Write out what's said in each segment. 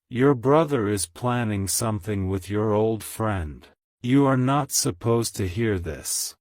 Your brother is planning something with your old friend. You are not supposed to hear this.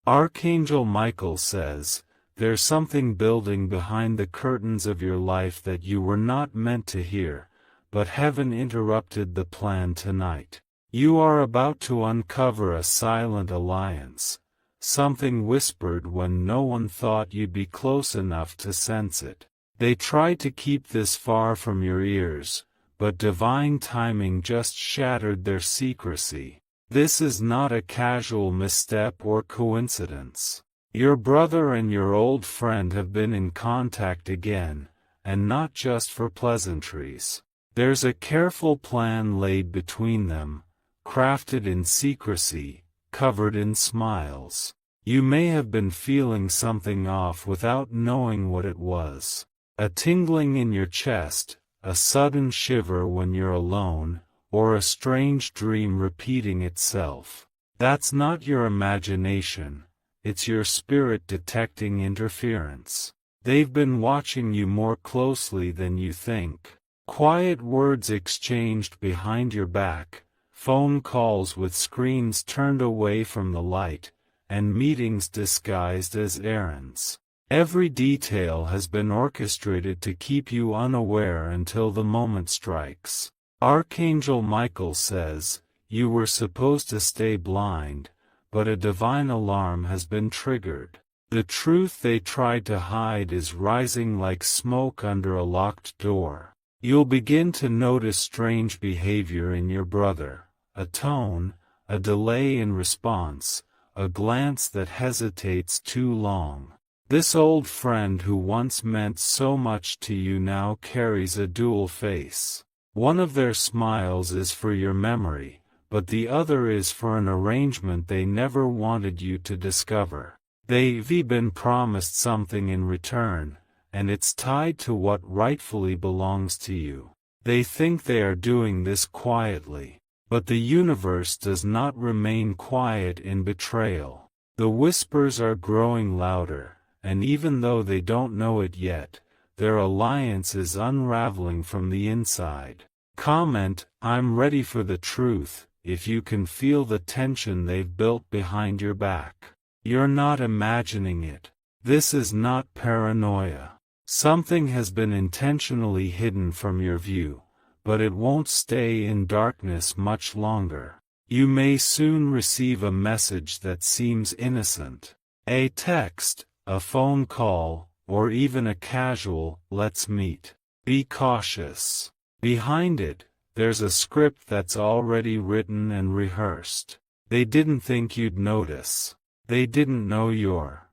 Archangel Michael says, there's something building behind the curtains of your life that you were not meant to hear, but heaven interrupted the plan tonight. You are about to uncover a silent alliance, something whispered when no one thought you'd be close enough to sense it. They tried to keep this far from your ears, but divine timing just shattered their secrecy. This is not a casual misstep or coincidence. Your brother and your old friend have been in contact again, and not just for pleasantries. There's a careful plan laid between them, crafted in secrecy, covered in smiles. You may have been feeling something off without knowing what it was. A tingling in your chest, a sudden shiver when you're alone, or a strange dream repeating itself. That's not your imagination, it's your spirit detecting interference. They've been watching you more closely than you think. Quiet words exchanged behind your back, phone calls with screens turned away from the light, and meetings disguised as errands. Every detail has been orchestrated to keep you unaware until the moment strikes. Archangel Michael says, you were supposed to stay blind, but a divine alarm has been triggered. The truth they tried to hide is rising like smoke under a locked door. You'll begin to notice strange behavior in your brother, a tone, a delay in response, a glance that hesitates too long. This old friend who once meant so much to you now carries a dual face. One of their smiles is for your memory, but the other is for an arrangement they never wanted you to discover. They've been promised something in return, and it's tied to what rightfully belongs to you. They think they are doing this quietly, but the universe does not remain quiet in betrayal. The whispers are growing louder, and even though they don't know it yet, their alliance is unraveling from the inside. Comment, I'm ready for the truth, if you can feel the tension they've built behind your back. You're not imagining it. This is not paranoia. Something has been intentionally hidden from your view, but it won't stay in darkness much longer. You may soon receive a message that seems innocent. A text, a phone call, or even a casual, let's meet. Be cautious. Behind it, there's a script that's already written and rehearsed. They didn't think you'd notice. They didn't know your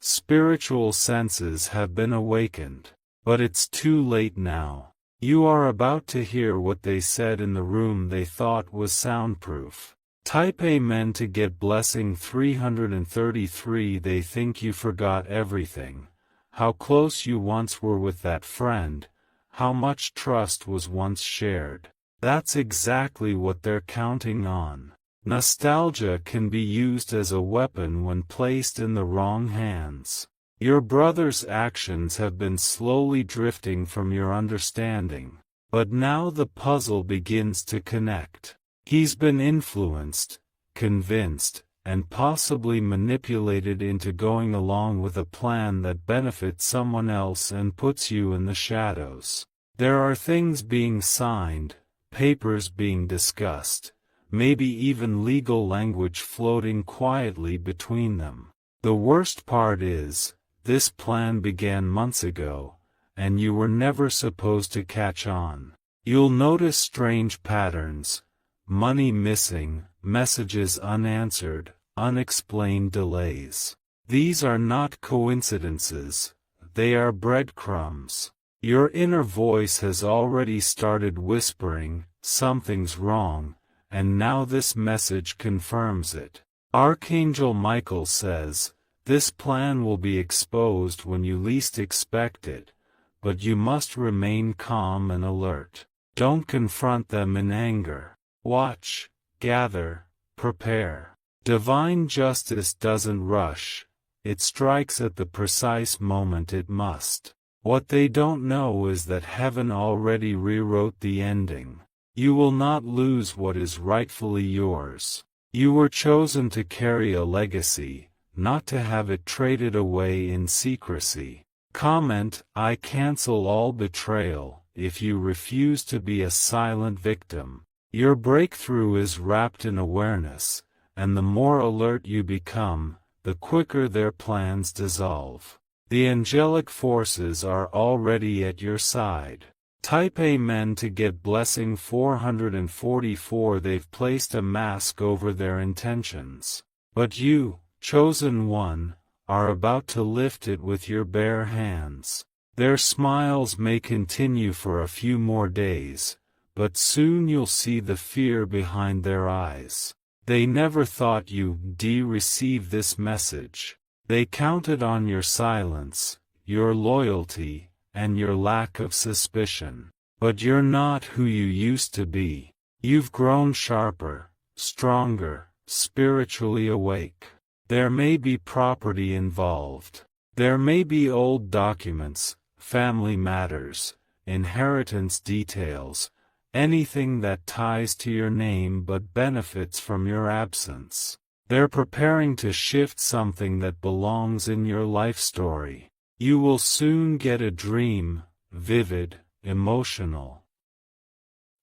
spiritual senses have been awakened. But it's too late now. You are about to hear what they said in the room they thought was soundproof. Type Amen to get blessing 333. They think you forgot everything. How close you once were with that friend. How much trust was once shared. That's exactly what they're counting on. Nostalgia can be used as a weapon when placed in the wrong hands. Your brother's actions have been slowly drifting from your understanding, but now the puzzle begins to connect. He's been influenced, convinced, and possibly manipulated into going along with a plan that benefits someone else and puts you in the shadows. There are things being signed, papers being discussed, maybe even legal language floating quietly between them. The worst part is, this plan began months ago, and you were never supposed to catch on. You'll notice strange patterns, money missing, messages unanswered, unexplained delays. These are not coincidences, they are breadcrumbs. Your inner voice has already started whispering, something's wrong, and now this message confirms it. Archangel Michael says, this plan will be exposed when you least expect it, but you must remain calm and alert. Don't confront them in anger. Watch, gather, prepare. Divine justice doesn't rush, it strikes at the precise moment it must. What they don't know is that heaven already rewrote the ending. You will not lose what is rightfully yours. You were chosen to carry a legacy, not to have it traded away in secrecy. Comment: I cancel all betrayal, if you refuse to be a silent victim. Your breakthrough is wrapped in awareness, and the more alert you become, the quicker their plans dissolve. The angelic forces are already at your side. Type Amen to get blessing 444. They've placed a mask over their intentions. But you, chosen one, are about to lift it with your bare hands. Their smiles may continue for a few more days, but soon you'll see the fear behind their eyes. They never thought you'd receive this message. They counted on your silence, your loyalty, and your lack of suspicion. But you're not who you used to be. You've grown sharper, stronger, spiritually awake. There may be property involved. There may be old documents, family matters, inheritance details, anything that ties to your name but benefits from your absence. They're preparing to shift something that belongs in your life story. You will soon get a dream, vivid, emotional,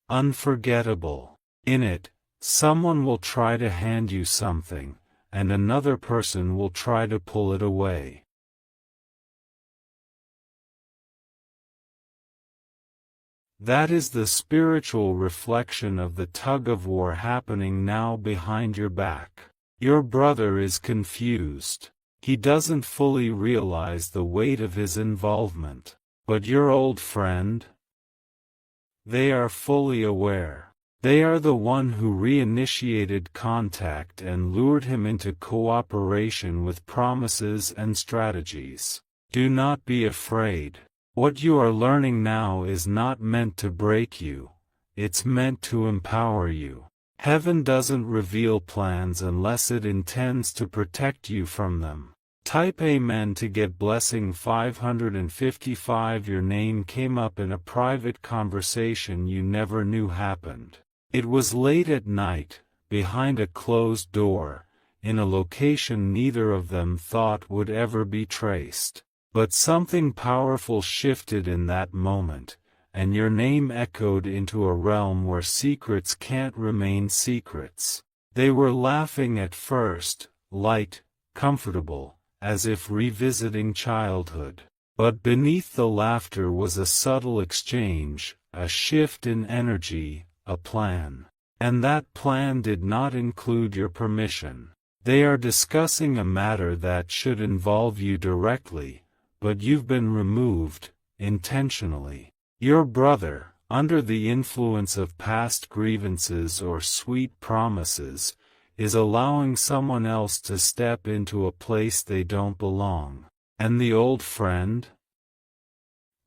unforgettable. In it, someone will try to hand you something, and another person will try to pull it away. That is the spiritual reflection of the tug-of-war happening now behind your back. Your brother is confused. He doesn't fully realize the weight of his involvement. But your old friend? They are fully aware. They are the one who reinitiated contact and lured him into cooperation with promises and strategies. Do not be afraid. What you are learning now is not meant to break you. It's meant to empower you. Heaven doesn't reveal plans unless it intends to protect you from them. Type Amen to get blessing 555. Your name came up in a private conversation you never knew happened. It was late at night, behind a closed door, in a location neither of them thought would ever be traced. But something powerful shifted in that moment, and your name echoed into a realm where secrets can't remain secrets. They were laughing at first, light, comfortable, as if revisiting childhood. But beneath the laughter was a subtle exchange, a shift in energy, a plan. And that plan did not include your permission. They are discussing a matter that should involve you directly, but you've been removed, intentionally. Your brother, under the influence of past grievances or sweet promises, is allowing someone else to step into a place they don't belong. And the old friend?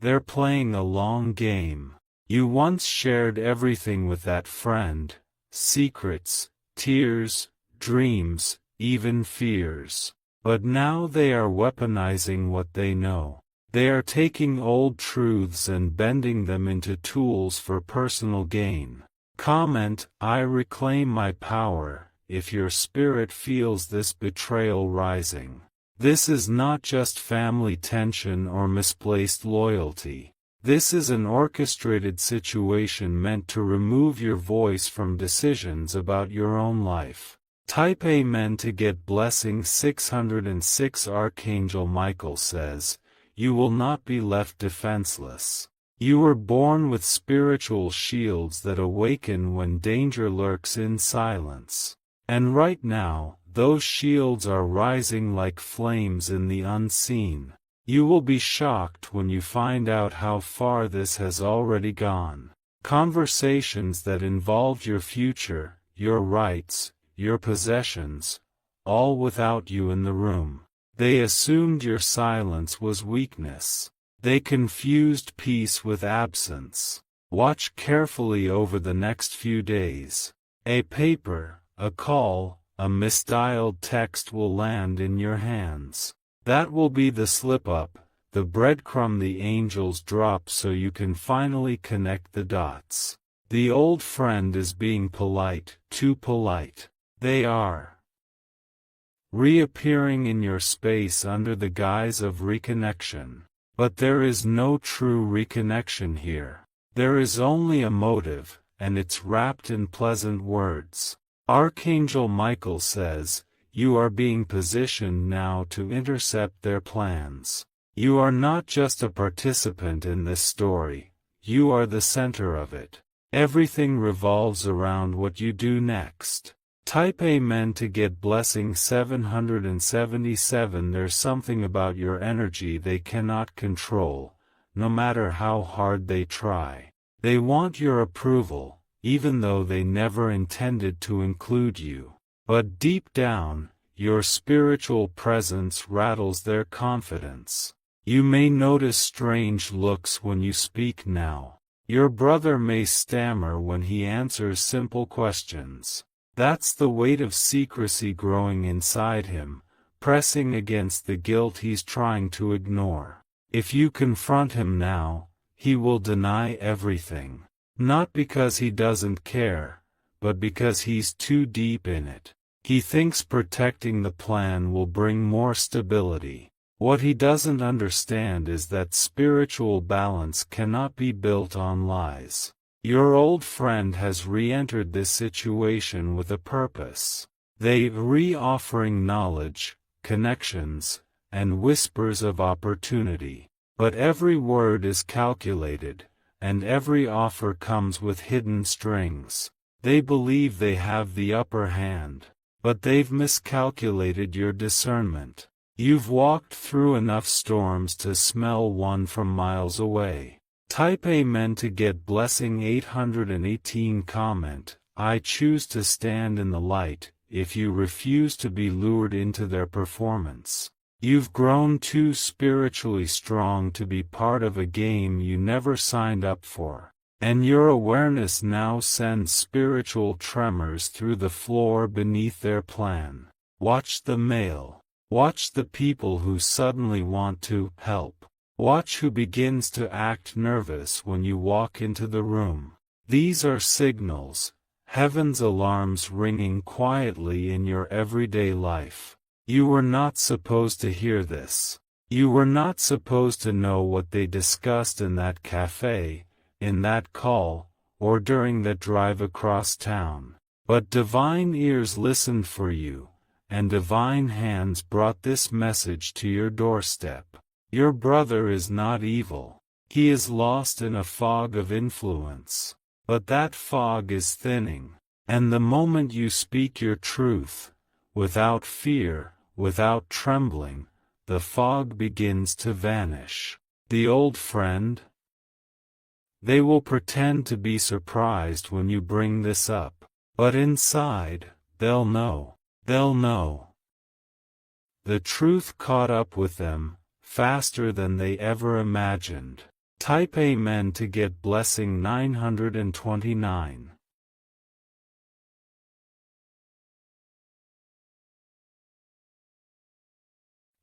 They're playing a long game. You once shared everything with that friend, secrets, tears, dreams, even fears. But now they are weaponizing what they know. They are taking old truths and bending them into tools for personal gain. Comment: I reclaim my power. If your spirit feels this betrayal rising. This is not just family tension or misplaced loyalty. This is an orchestrated situation meant to remove your voice from decisions about your own life. Type Amen to get blessing 606. Archangel Michael says, you will not be left defenseless. You were born with spiritual shields that awaken when danger lurks in silence. And right now, those shields are rising like flames in the unseen. You will be shocked when you find out how far this has already gone. Conversations that involved your future, your rights, your possessions, all without you in the room. They assumed your silence was weakness. They confused peace with absence. Watch carefully over the next few days. A paper, a call, a misdialed text will land in your hands. That will be the slip-up, the breadcrumb the angels drop so you can finally connect the dots. The old friend is being polite, too polite. They are reappearing in your space under the guise of reconnection. But there is no true reconnection here. There is only a motive, and it's wrapped in pleasant words. Archangel Michael says, you are being positioned now to intercept their plans. You are not just a participant in this story, you are the center of it. Everything revolves around what you do next. Type Amen to get blessing 777. There's something about your energy they cannot control, no matter how hard they try. They want your approval, even though they never intended to include you. But deep down, your spiritual presence rattles their confidence. You may notice strange looks when you speak now. Your brother may stammer when he answers simple questions. That's the weight of secrecy growing inside him, pressing against the guilt he's trying to ignore. If you confront him now, he will deny everything. Not because he doesn't care, but because he's too deep in it. He thinks protecting the plan will bring more stability. What he doesn't understand is that spiritual balance cannot be built on lies. Your old friend has re-entered this situation with a purpose. They're re-offering knowledge, connections, and whispers of opportunity. But every word is calculated, and every offer comes with hidden strings. They believe they have the upper hand, but they've miscalculated your discernment. You've walked through enough storms to smell one from miles away. Type Amen to get blessing 818. Comment, I choose to stand in the light, if you refuse to be lured into their performance. You've grown too spiritually strong to be part of a game you never signed up for. And your awareness now sends spiritual tremors through the floor beneath their plan. Watch the mail. Watch the people who suddenly want to help. Watch who begins to act nervous when you walk into the room. These are signals, heaven's alarms ringing quietly in your everyday life. You were not supposed to hear this. You were not supposed to know what they discussed in that cafe, in that call, or during that drive across town. But divine ears listened for you, and divine hands brought this message to your doorstep. Your brother is not evil. He is lost in a fog of influence. But that fog is thinning. And the moment you speak your truth, without fear, without trembling, the fog begins to vanish. The old friend? They will pretend to be surprised when you bring this up. But inside, they'll know. They'll know. The truth caught up with them, faster than they ever imagined. Type Amen to get blessing 929.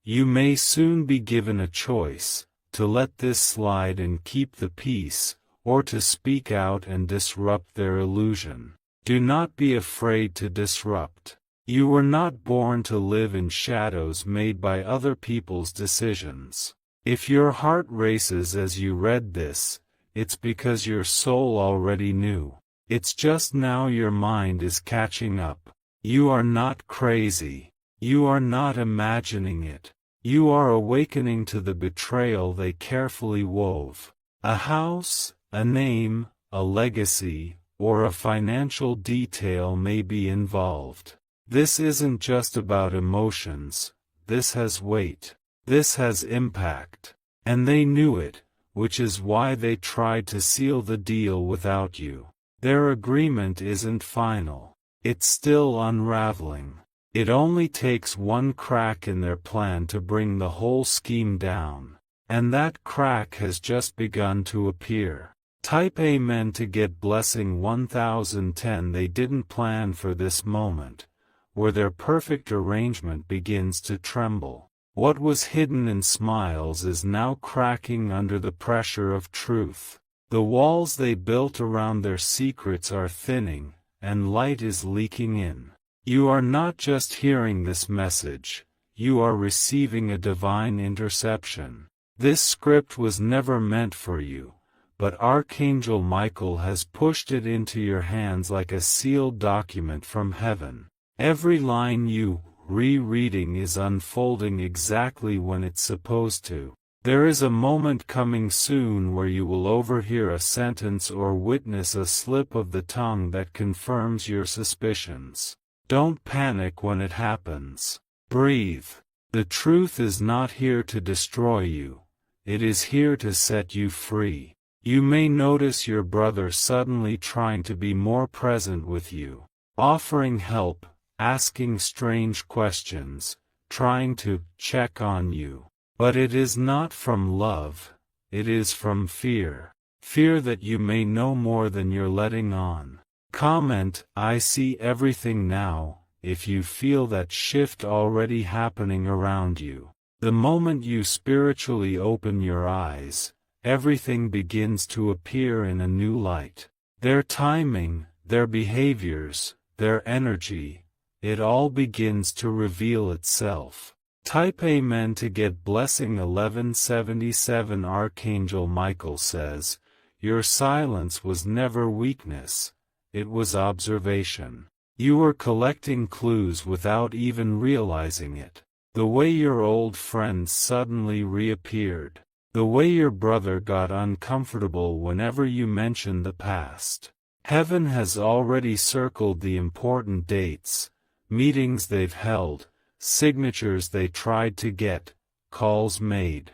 You may soon be given a choice, to let this slide and keep the peace, or to speak out and disrupt their illusion. Do not be afraid to disrupt. You were not born to live in shadows made by other people's decisions. If your heart races as you read this, it's because your soul already knew. It's just now your mind is catching up. You are not crazy. You are not imagining it. You are awakening to the betrayal they carefully wove. A house, a name, a legacy, or a financial detail may be involved. This isn't just about emotions, this has weight, this has impact. And they knew it, which is why they tried to seal the deal without you. Their agreement isn't final. It's still unraveling. It only takes one crack in their plan to bring the whole scheme down. And that crack has just begun to appear. Type Amen to get blessing 1010. They didn't plan for this moment, where their perfect arrangement begins to tremble. What was hidden in smiles is now cracking under the pressure of truth. The walls they built around their secrets are thinning, and light is leaking in. You are not just hearing this message, you are receiving a divine interception. This script was never meant for you, but Archangel Michael has pushed it into your hands like a sealed document from heaven. Every line you rereading is unfolding exactly when it's supposed to. There is a moment coming soon where you will overhear a sentence or witness a slip of the tongue that confirms your suspicions. Don't panic when it happens. Breathe. The truth is not here to destroy you. It is here to set you free. You may notice your brother suddenly trying to be more present with you, offering help, asking strange questions, trying to check on you. But it is not from love, it is from fear. Fear that you may know more than you're letting on. Comment, I see everything now, if you feel that shift already happening around you. The moment you spiritually open your eyes, everything begins to appear in a new light. Their timing, their behaviors, their energy, it all begins to reveal itself. Type Amen to get blessing 1177. Archangel Michael says, your silence was never weakness, it was observation. You were collecting clues without even realizing it. The way your old friend suddenly reappeared. The way your brother got uncomfortable whenever you mentioned the past. Heaven has already circled the important dates, meetings they've held, signatures they tried to get, calls made.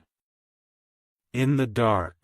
In the dark.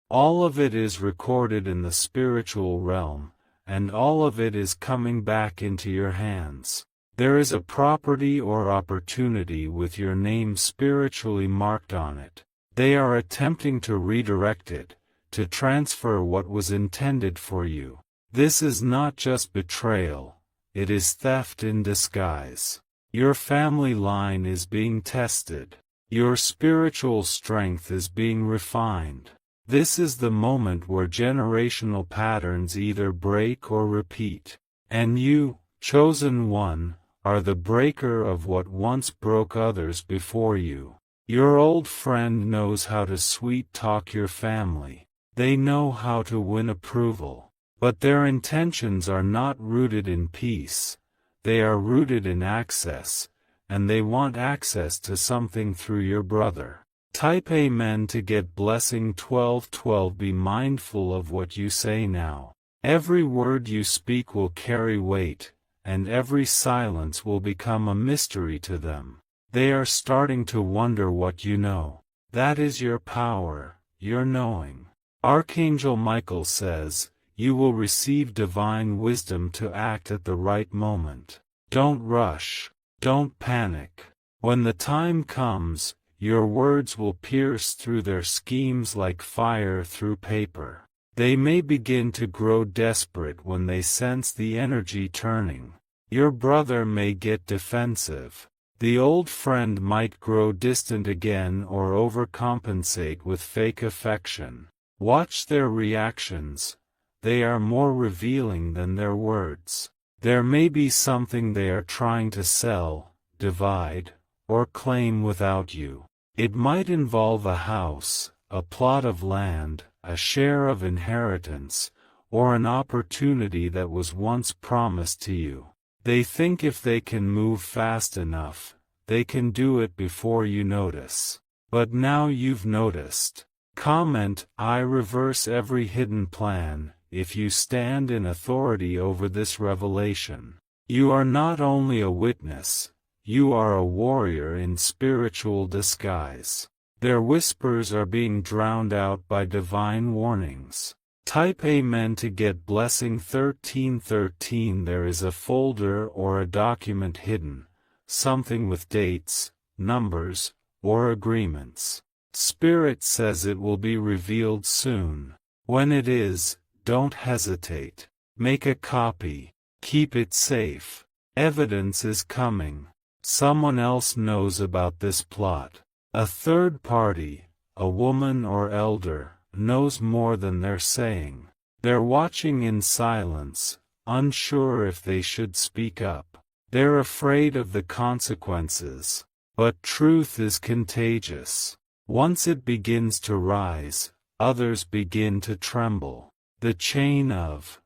All of it is recorded in the spiritual realm, and all of it is coming back into your hands. There is a property or opportunity with your name spiritually marked on it. They are attempting to redirect it, to transfer what was intended for you. This is not just betrayal, it is theft in disguise. Your family line is being tested. Your spiritual strength is being refined. This is the moment where generational patterns either break or repeat. And you, chosen one, are the breaker of what once broke others before you. Your old friend knows how to sweet-talk your family. They know how to win approval. But their intentions are not rooted in peace. They are rooted in access, and they want access to something through your brother. Type Amen to get blessing 1212. Be mindful of what you say now. Every word you speak will carry weight, and every silence will become a mystery to them. They are starting to wonder what you know. That is your power, your knowing. Archangel Michael says, you will receive divine wisdom to act at the right moment. Don't rush. Don't panic. When the time comes, your words will pierce through their schemes like fire through paper. They may begin to grow desperate when they sense the energy turning. Your brother may get defensive. The old friend might grow distant again or overcompensate with fake affection. Watch their reactions. They are more revealing than their words. There may be something they are trying to sell, divide, or claim without you. It might involve a house, a plot of land, a share of inheritance, or an opportunity that was once promised to you. They think if they can move fast enough, they can do it before you notice. But now you've noticed. Comment, I reverse every hidden plan, if you stand in authority over this revelation. You are not only a witness, you are a warrior in spiritual disguise. Their whispers are being drowned out by divine warnings. Type Amen to get blessing 1313. There is a folder or a document hidden, something with dates, numbers, or agreements. Spirit says it will be revealed soon. When it is, don't hesitate. Make a copy. Keep it safe. Evidence is coming. Someone else knows about this plot. A third party, a woman or elder, knows more than they're saying. They're watching in silence, unsure if they should speak up. They're afraid of the consequences. But truth is contagious. Once it begins to rise, others begin to tremble. The chain of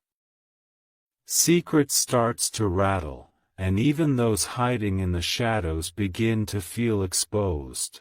secrets starts to rattle, and even those hiding in the shadows begin to feel exposed.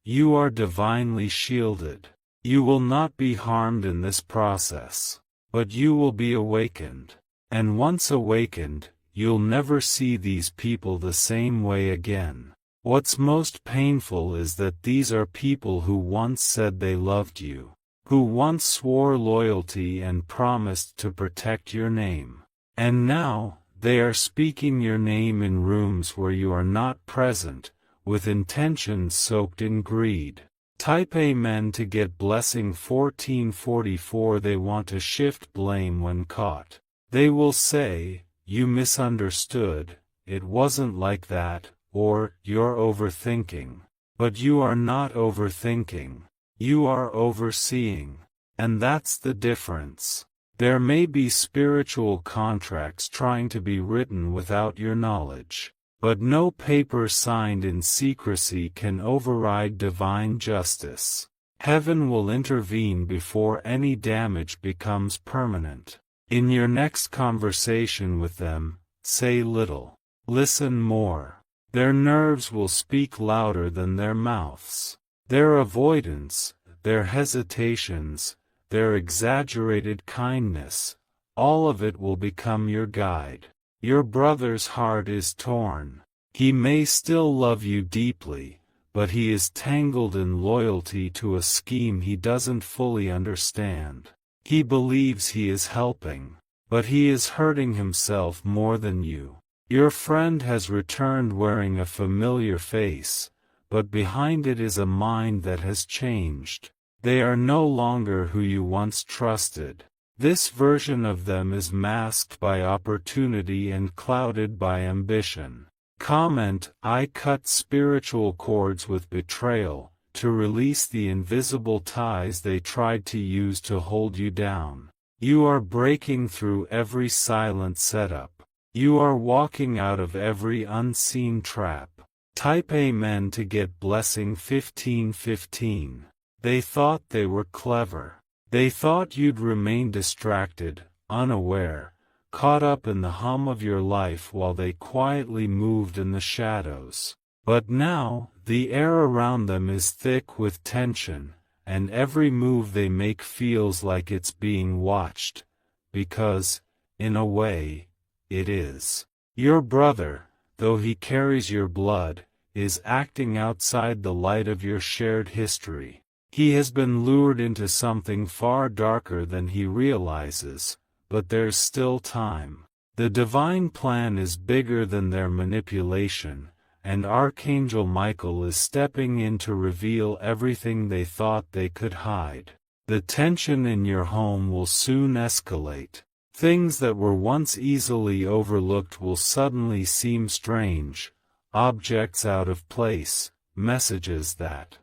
You are divinely shielded. You will not be harmed in this process, but you will be awakened. And once awakened, you'll never see these people the same way again. What's most painful is that these are people who once said they loved you, who once swore loyalty and promised to protect your name. And now, they are speaking your name in rooms where you are not present, with intentions soaked in greed. Type Amen to get blessing 1444. They want to shift blame when caught. They will say, "You misunderstood, it wasn't like that," or "You're overthinking." But you are not overthinking. You are overseeing. And that's the difference. There may be spiritual contracts trying to be written without your knowledge, but no paper signed in secrecy can override divine justice. Heaven will intervene before any damage becomes permanent. In your next conversation with them, say little. Listen more. Their nerves will speak louder than their mouths. Their avoidance, their hesitations, their exaggerated kindness, all of it will become your guide. Your brother's heart is torn. He may still love you deeply, but he is tangled in loyalty to a scheme he doesn't fully understand. He believes he is helping, but he is hurting himself more than you. Your friend has returned wearing a familiar face, but behind it is a mind that has changed. They are no longer who you once trusted. This version of them is masked by opportunity and clouded by ambition. Comment: I cut spiritual cords with betrayal, to release the invisible ties they tried to use to hold you down. You are breaking through every silent setup. You are walking out of every unseen trap. Type Amen to get blessing 1515. They thought they were clever. They thought you'd remain distracted, unaware, caught up in the hum of your life while they quietly moved in the shadows. But now, the air around them is thick with tension, and every move they make feels like it's being watched, because, in a way, it is. Your brother, though he carries your blood, is acting outside the light of your shared history. He has been lured into something far darker than he realizes, but there's still time. The divine plan is bigger than their manipulation, and Archangel Michael is stepping in to reveal everything they thought they could hide. The tension in your home will soon escalate. Things that were once easily overlooked will suddenly seem strange, objects out of place, messages that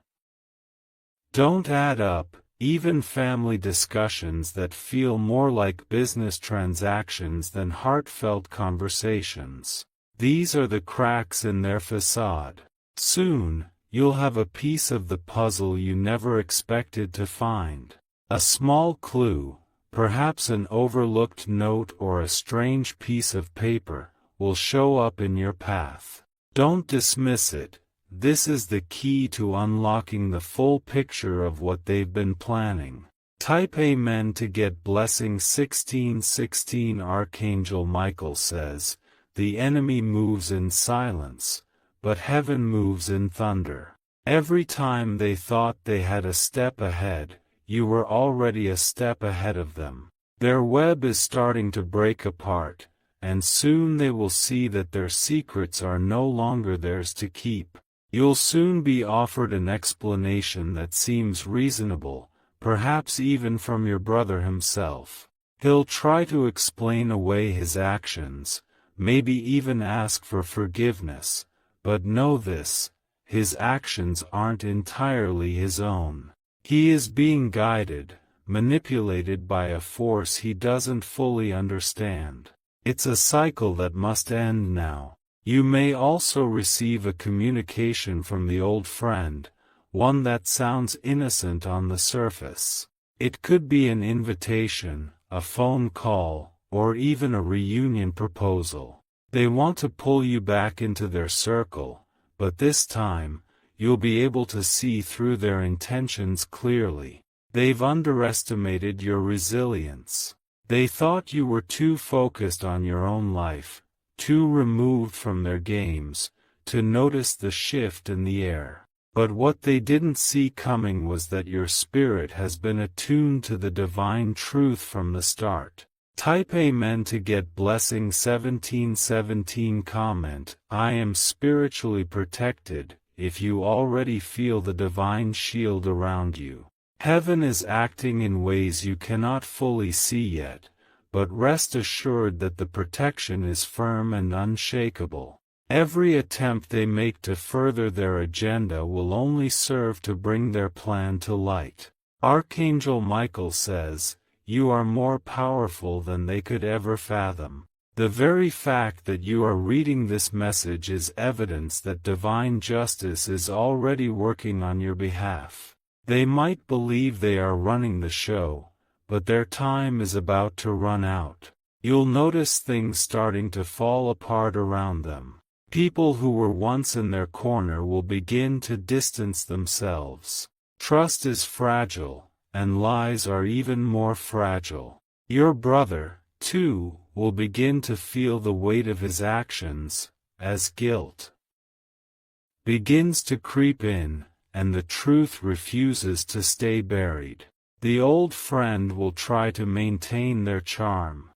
don't add up, even family discussions that feel more like business transactions than heartfelt conversations. These are the cracks in their facade. Soon, you'll have a piece of the puzzle you never expected to find. A small clue, perhaps an overlooked note or a strange piece of paper, will show up in your path. Don't dismiss it. This is the key to unlocking the full picture of what they've been planning. Type Amen to get blessing 1616. Archangel Michael says, "The enemy moves in silence, but heaven moves in thunder." Every time they thought they had a step ahead, you were already a step ahead of them. Their web is starting to break apart, and soon they will see that their secrets are no longer theirs to keep. You'll soon be offered an explanation that seems reasonable, perhaps even from your brother himself. He'll try to explain away his actions, maybe even ask for forgiveness, but know this, his actions aren't entirely his own. He is being guided, manipulated by a force he doesn't fully understand. It's a cycle that must end now. You may also receive a communication from the old friend, one that sounds innocent on the surface. It could be an invitation, a phone call, or even a reunion proposal. They want to pull you back into their circle, but this time, you'll be able to see through their intentions clearly. They've underestimated your resilience. They thought you were too focused on your own life, too removed from their games, to notice the shift in the air. But what they didn't see coming was that your spirit has been attuned to the divine truth from the start. Type Amen to get blessing 1717. Comment, I am spiritually protected, if you already feel the divine shield around you. Heaven is acting in ways you cannot fully see yet, but rest assured that the protection is firm and unshakable. Every attempt they make to further their agenda will only serve to bring their plan to light. Archangel Michael says, you are more powerful than they could ever fathom. The very fact that you are reading this message is evidence that divine justice is already working on your behalf. They might believe they are running the show, but their time is about to run out. You'll notice things starting to fall apart around them. People who were once in their corner will begin to distance themselves. Trust is fragile, and lies are even more fragile. Your brother, too, will begin to feel the weight of his actions, as guilt begins to creep in, and the truth refuses to stay buried. The old friend will try to maintain their charm.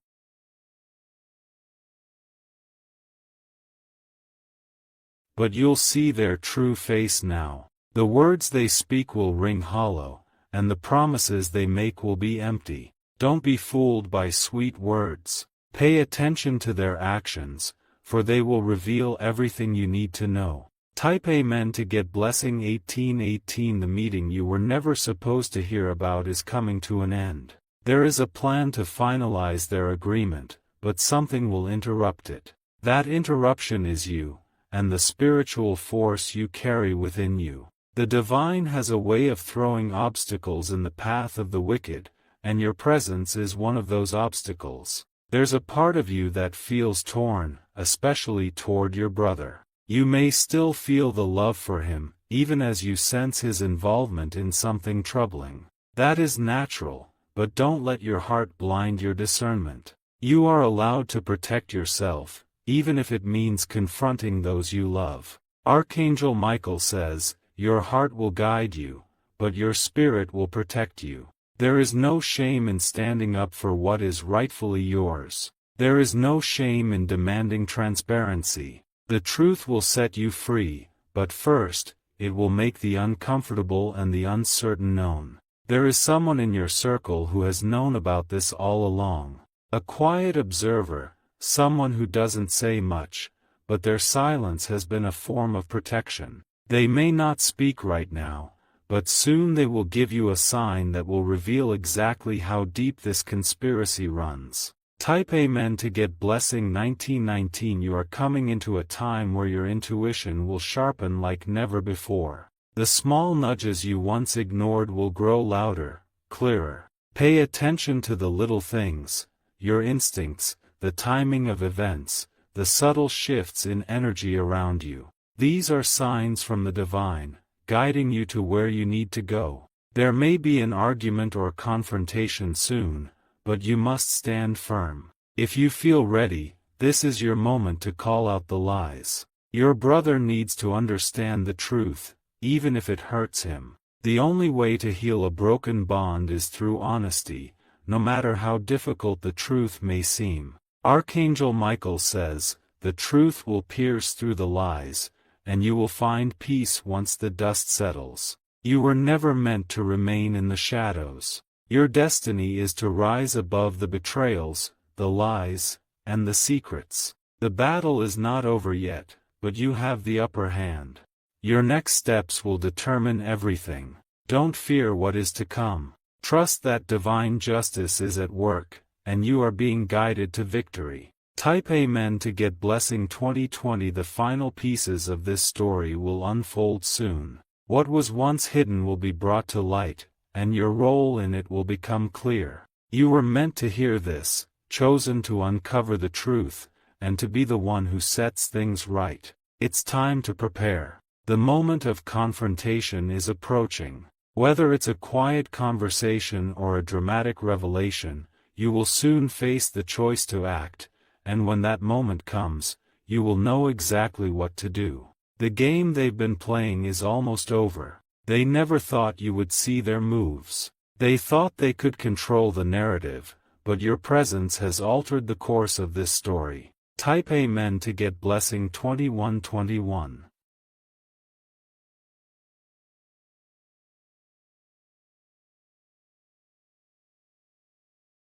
But you'll see their true face now. The words they speak will ring hollow, and the promises they make will be empty. Don't be fooled by sweet words. Pay attention to their actions, for they will reveal everything you need to know. Type Amen to get blessing 1818. The meeting you were never supposed to hear about is coming to an end. There is a plan to finalize their agreement, but something will interrupt it. That interruption is you, and the spiritual force you carry within you. The divine has a way of throwing obstacles in the path of the wicked, and your presence is one of those obstacles. There's a part of you that feels torn, especially toward your brother. You may still feel the love for him, even as you sense his involvement in something troubling. That is natural, but don't let your heart blind your discernment. You are allowed to protect yourself, even if it means confronting those you love. Archangel Michael says, your heart will guide you, but your spirit will protect you. There is no shame in standing up for what is rightfully yours. There is no shame in demanding transparency. The truth will set you free, but first, it will make the uncomfortable and the uncertain known. There is someone in your circle who has known about this all along. A quiet observer, someone who doesn't say much, but their silence has been a form of protection. They may not speak right now, but soon they will give you a sign that will reveal exactly how deep this conspiracy runs. Type Amen to get blessing 1919. You are coming into a time where your intuition will sharpen like never before. The small nudges you once ignored will grow louder, clearer. Pay attention to the little things, your instincts, the timing of events, the subtle shifts in energy around you. These are signs from the divine, guiding you to where you need to go. There may be an argument or confrontation soon, but you must stand firm. If you feel ready, this is your moment to call out the lies. Your brother needs to understand the truth, even if it hurts him. The only way to heal a broken bond is through honesty, no matter how difficult the truth may seem. Archangel Michael says, the truth will pierce through the lies, and you will find peace once the dust settles. You were never meant to remain in the shadows. Your destiny is to rise above the betrayals, the lies, and the secrets. The battle is not over yet, but you have the upper hand. Your next steps will determine everything. Don't fear what is to come. Trust that divine justice is at work, and you are being guided to victory. Type Amen to get blessing 2020. The final pieces of this story will unfold soon. What was once hidden will be brought to light, and your role in it will become clear. You were meant to hear this, chosen to uncover the truth, and to be the one who sets things right. It's time to prepare. The moment of confrontation is approaching. Whether it's a quiet conversation or a dramatic revelation, you will soon face the choice to act, and when that moment comes, you will know exactly what to do. The game they've been playing is almost over. They never thought you would see their moves. They thought they could control the narrative, but your presence has altered the course of this story. Type Amen to get blessing 2121.